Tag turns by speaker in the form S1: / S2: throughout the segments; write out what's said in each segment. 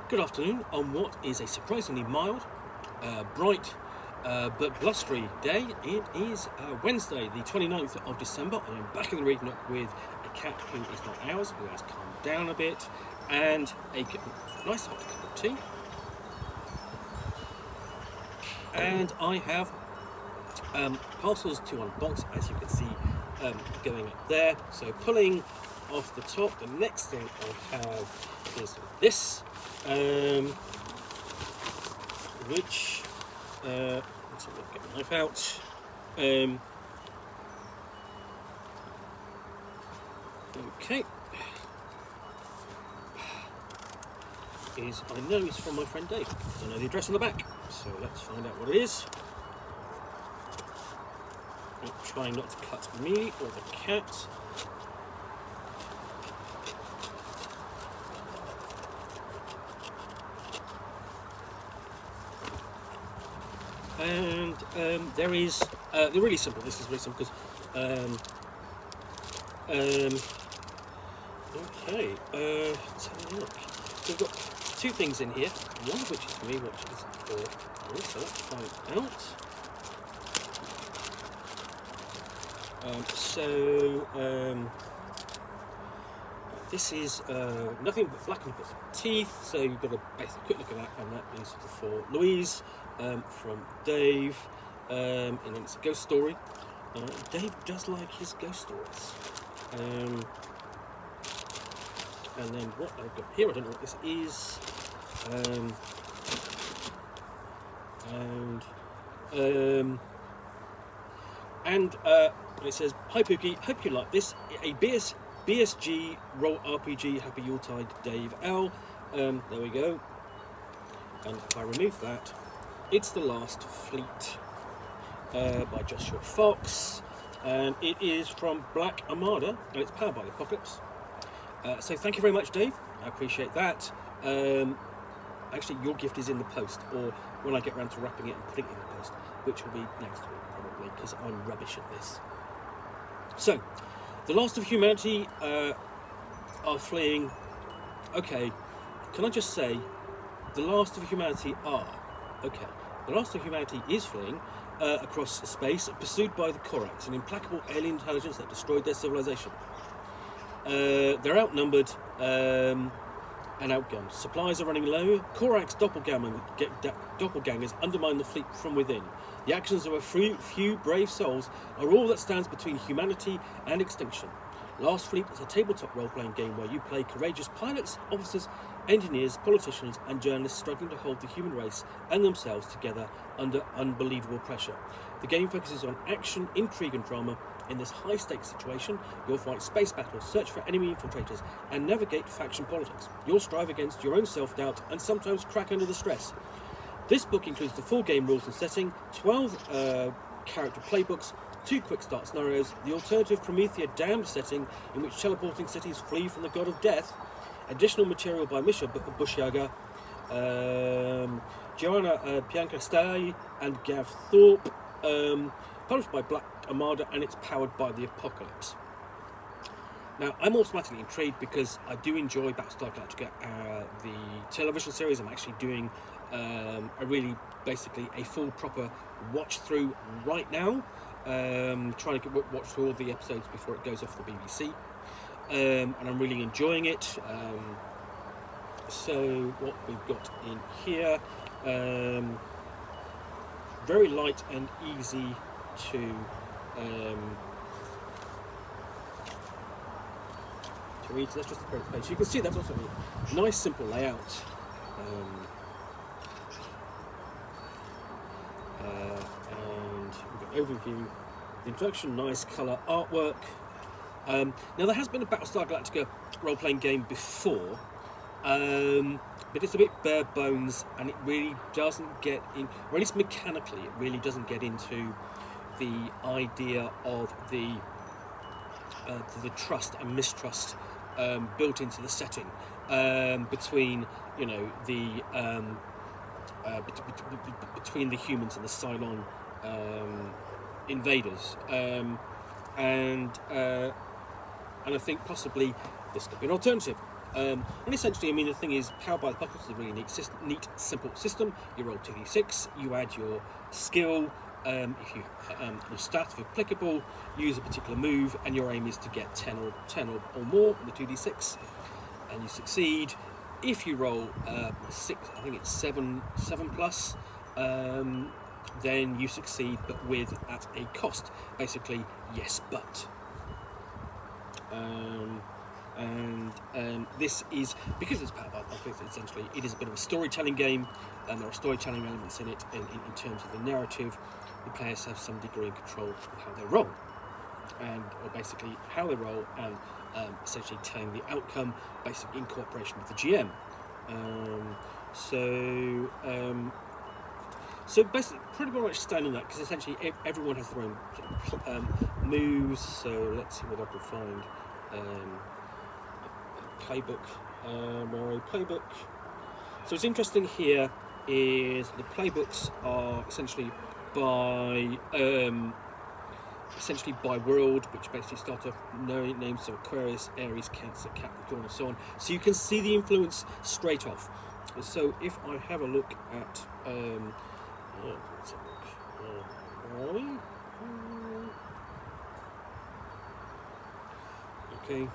S1: Good afternoon on what is a surprisingly mild, bright, but blustery day. It is Wednesday, the 29th of December. I am back in the read Nook with a cat who is not ours, who has calmed down a bit, and a nice hot cup of tea. And I have parcels to unbox, as you can see going up there. So pulling off the top, the next thing I have is this, which let's get my knife out. Okay, I know it's from my friend Dave. I know the address on the back, so let's find out what it is. Trying not to cut me or the cat. And there is, they're really simple. This is really simple because, okay, let's have a look. So we've got two things in here, one of which is for me, which is for you, so let's find out. This is nothing but Black Armada teeth, so you've got a basic quick look at that, and that is for Louise from Dave, and then it's a ghost story. Dave does like his ghost stories. And then what I've got here, I don't know what this is, and it says, "Hi Pookie, hope you like this. A BSG role RPG, happy Yuletide, Dave L." There we go. And if I remove that, it's The Last Fleet by Joshua Fox, and it is from Black Armada, and it's powered by the Apocalypse. So thank you very much, Dave. I appreciate that. Actually, your gift is in the post, or when I get around to wrapping it and putting it in the post, which will be next week probably, because I'm rubbish at this. So, the last of humanity are fleeing. Okay, can I just say, the last of humanity are, okay, the last of humanity is fleeing across space, pursued by the Korax, an implacable alien intelligence that destroyed their civilization. They're outnumbered and outgunned. Supplies are running low. Korax doppelgangers undermine the fleet from within. The actions of a few brave souls are all that stands between humanity and extinction. Last Fleet is a tabletop role-playing game where you play courageous pilots, officers, engineers, politicians and journalists struggling to hold the human race and themselves together under unbelievable pressure. The game focuses on action, intrigue and drama. In this high-stakes situation, you'll fight space battles, search for enemy infiltrators and navigate faction politics. You'll strive against your own self-doubt and sometimes crack under the stress. This book includes the full game rules and setting, 12 character playbooks, 2 quick start scenarios, the alternative Promethea Damned setting in which teleporting cities flee from the god of death, additional material by Misha Bushiaga, Joanna Piancastai and Gav Thorpe, published by Black Armada, and it's powered by the Apocalypse. Now, I'm automatically intrigued because I do enjoy Battlestar Galactica, the television series. I'm actually doing basically a full proper watch through right now, trying to watch through all the episodes before it goes off the BBC, and I'm really enjoying it. So what we've got in here, very light and easy to read. So that's just the credit page. You can see that's also a nice simple layout. And we've got overview, the introduction, nice colour artwork. Now there has been a Battlestar Galactica role-playing game before, but it's a bit bare bones and it really doesn't get in, or at least mechanically it really doesn't get into the idea of the trust and mistrust built into the setting between, you know, the between the humans and the Cylon invaders, and I think possibly this could be an alternative. And essentially, I mean, the thing is, Powered by the Buckles is a really neat, simple system. You roll 2d6, you add your skill, if you your stat if applicable, use a particular move, and your aim is to get 10 or more on the 2d6, and you succeed. If you roll 6, I think it's 7 plus, then you succeed, but at a cost. Basically, yes, but. This is, because it's Powered by Buckles, essentially it is a bit of a storytelling game, and there are storytelling elements in it in terms of the narrative. The players have some degree of control of how they roll, or basically how they roll, and essentially telling the outcome, basically in cooperation with the GM. So basically, pretty much staying on that, because essentially everyone has their own moves. So let's see what I can find. Playbook, playbook. So what's interesting here is the playbooks are essentially by world, which basically start off knowing names of Aquarius, Aries, Cancer, Capricorn, and so on. So you can see the influence straight off. So if I have a look at let's have a look. Okay.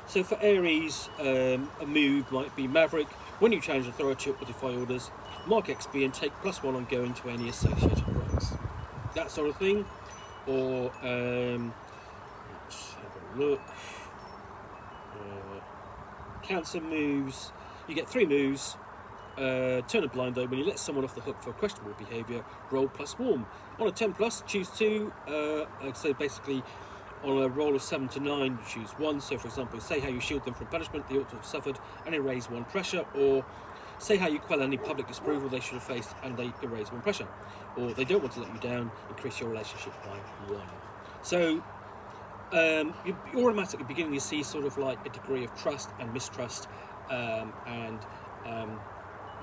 S1: So for Aries, a move might be Maverick. When you challenge authority or defy orders, mark XP and take +1 on going to any associated ranks. That sort of thing. Or let's have a look. Cancer moves. You get 3 moves. Turn a blind eye. When you let someone off the hook for questionable behaviour, roll +warm. On a 10 plus, choose 2. So basically, on a roll of 7 to 9, you choose 1. So for example, say how you shield them from punishment they ought to have suffered and erase 1 pressure, or say how you quell any public disapproval they should have faced and they erase 1 pressure, or they don't want to let you down, increase your relationship by 1. So you're automatically beginning to see sort of like a degree of trust and mistrust, and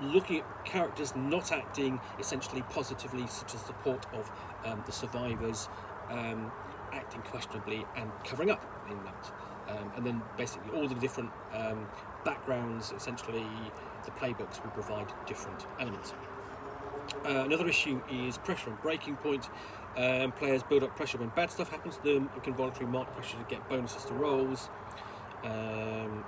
S1: looking at characters not acting essentially positively, such as support of the survivors, acting questionably and covering up in that, and then basically all the different backgrounds, essentially the playbooks will provide different elements. Another issue is pressure and breaking point. Players build up pressure when bad stuff happens to them and can voluntarily mark pressure to get bonuses to rolls, and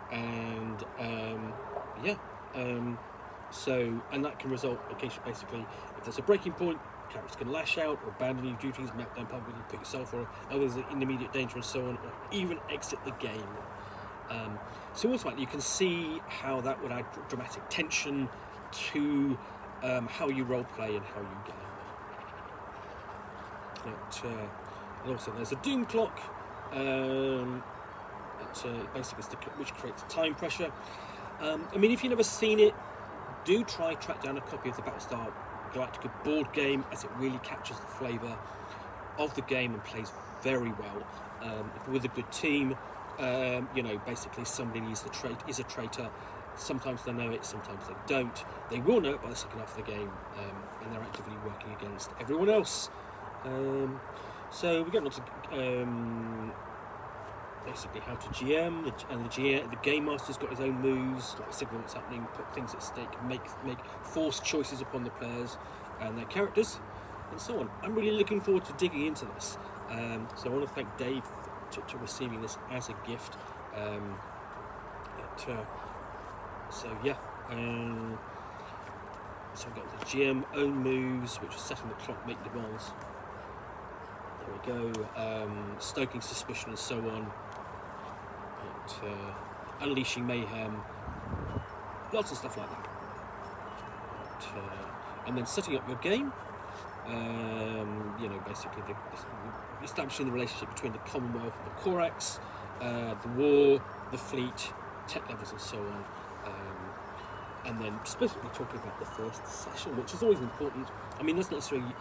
S1: that can result occasionally, basically, if there's a breaking point, characters can lash out or abandon your duties, melt down publicly, put yourself or others in immediate danger, and so on, or even exit the game. So ultimately, you can see how that would add dramatic tension to how you role play and how you game. And also, there's a doom clock, basically, which creates time pressure. I mean, if you've never seen it, do track down a copy of the Battlestar Galactica board game, as it really captures the flavour of the game and plays very well. If with a good team, basically somebody is a traitor. Sometimes they know it, sometimes they don't. They will know it by the second half of the game, and they're actively working against everyone else. So we get on to basically how to GM, the game master's got his own moves, like signal what's happening, put things at stake, make forced choices upon the players and their characters, and so on. I'm really looking forward to digging into this. So I want to thank Dave to receiving this as a gift. So we've got the GM own moves, which is setting the clock, make demands. There we go. Stoking suspicion and so on. Unleashing mayhem. Lots of stuff like that. And then setting up your game. Basically establishing the relationship between the Commonwealth and the Corax, the war, the fleet, tech levels, and so on. And then specifically talking about the first session, which is always important. I mean, that's not necessarily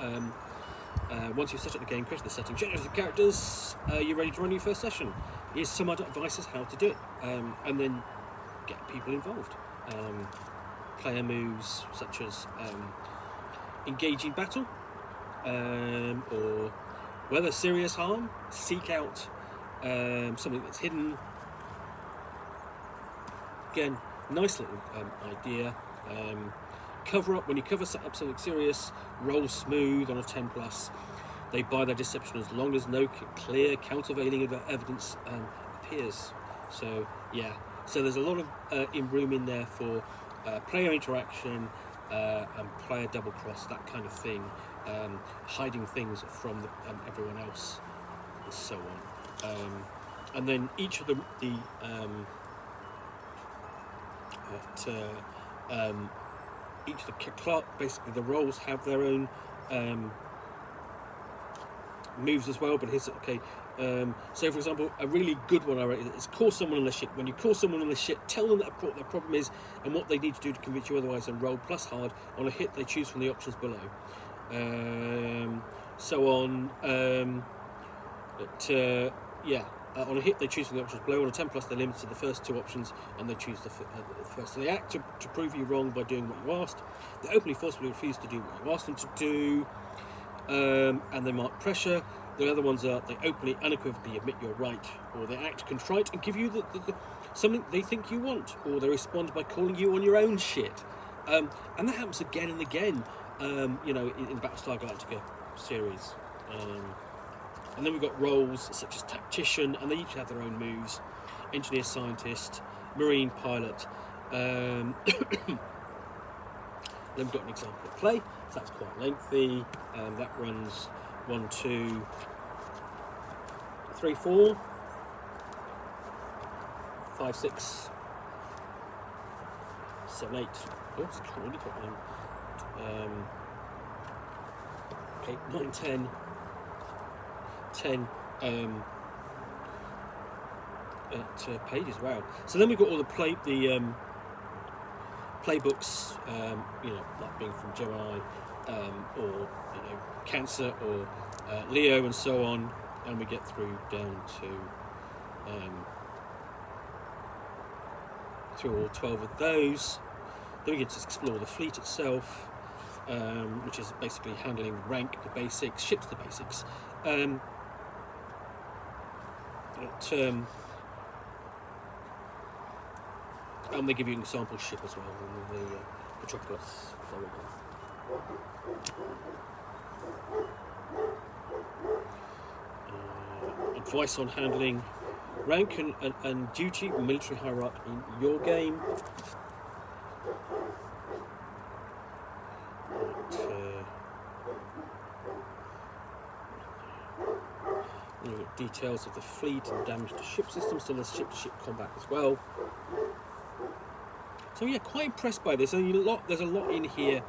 S1: once you've set up the game, created the setting, generated the characters, you're ready to run your first session. Here's some other advice as how to do it, and then get people involved. Player moves such as engage in battle, or whether serious harm, seek out something that's hidden. Again, nice little idea. Cover up, when you cover up something serious, roll smooth on a 10+. They buy their deception as long as no clear countervailing evidence appears. So yeah, so there's a lot of room in there for player interaction and player double cross, that kind of thing, hiding things from everyone else, and so on. And then each of basically the roles have their own moves as well. But here's okay. So for example, a really good one I read is call someone on the ship. When you call someone on the ship, tell them what their problem is and what they need to do to convince you otherwise, and roll plus hard on a hit they choose from the options below. So on. On a hit they choose from the options below. On a 10+, they're limited to the first 2 options, and they choose the first. So they act to prove you wrong by doing what you asked. They openly forcibly refuse to do what you asked them to do, and they mark pressure. The other ones are they openly, unequivocally admit you're right, or they act contrite and give you the something they think you want, or they respond by calling you on your own shit. And that happens again and again, in the Battlestar Galactica series. And then we've got roles such as tactician, and they each have their own moves. Engineer, scientist, marine pilot. Then we've got an example of play, so that's quite lengthy. That runs 1, 2, 3, 4, 5, 6, 7, 8. Oh, it's already got one. Okay, 9, 10. 10 pages. Wow. So then we've got all the playbooks, like being from Gemini, or Cancer, or Leo, and so on, and we get through down to through all 12 of those. Then we get to explore the fleet itself, which is basically handling rank, the basics, ships, the basics. And they give you an example ship as well, the Metropolis. Advice on handling rank and duty, military hierarchy in your game. Details of the fleet and damage to ship systems, so there's ship-to-ship combat as well. So yeah, quite impressed by this. And there's a lot in here,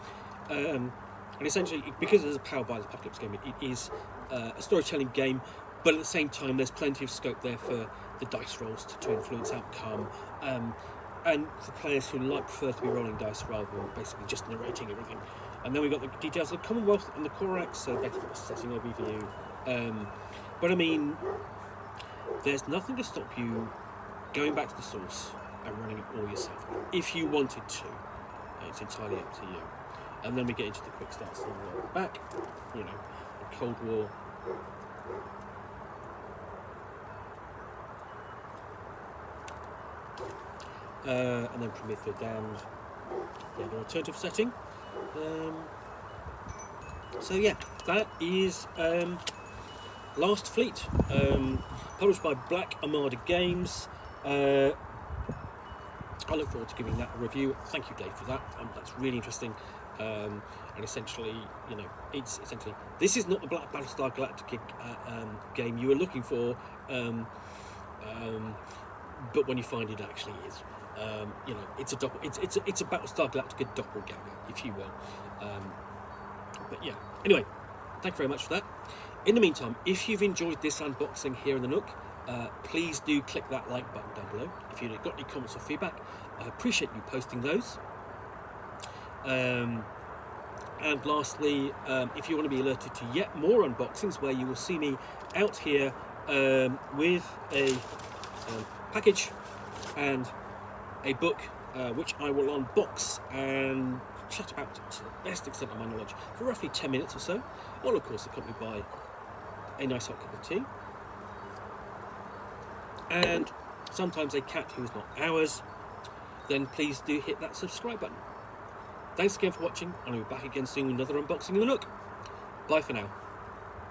S1: and essentially because it's a powered by the Apocalypse game, it is a storytelling game, but at the same time there's plenty of scope there for the dice rolls to influence outcome, and for players who prefer to be rolling dice rather than basically just narrating everything. And then we've got the details of the Commonwealth and the Corax, so basically a setting overview. But I mean, there's nothing to stop you going back to the source and running it all yourself if you wanted to. It's entirely up to you. And then we get into the quick starts and work back, the Cold War. And then Promethea Damned, the alternative setting. So yeah, that is Last Fleet, published by Black Armada Games. I look forward to giving that a review. Thank you, Dave, for that. That's really interesting. And essentially, this is not the Battlestar Galactica game you were looking for, but when you find it actually is. It's a Battlestar Galactica doppelganger, if you will. But yeah, anyway, thank you very much for that. In the meantime, if you've enjoyed this unboxing here in the Nook, please do click that like button down below. If you've got any comments or feedback, I appreciate you posting those. And lastly, if you want to be alerted to yet more unboxings where you will see me out here with a package and a book which I will unbox and chat about to the best extent of my knowledge for roughly 10 minutes or so, all of course accompanied by a nice hot cup of tea. and sometimes a cat who is not ours, then please do hit that subscribe button. Thanks again for watching, and I'll be back again soon with another unboxing of the Nook. Bye for now.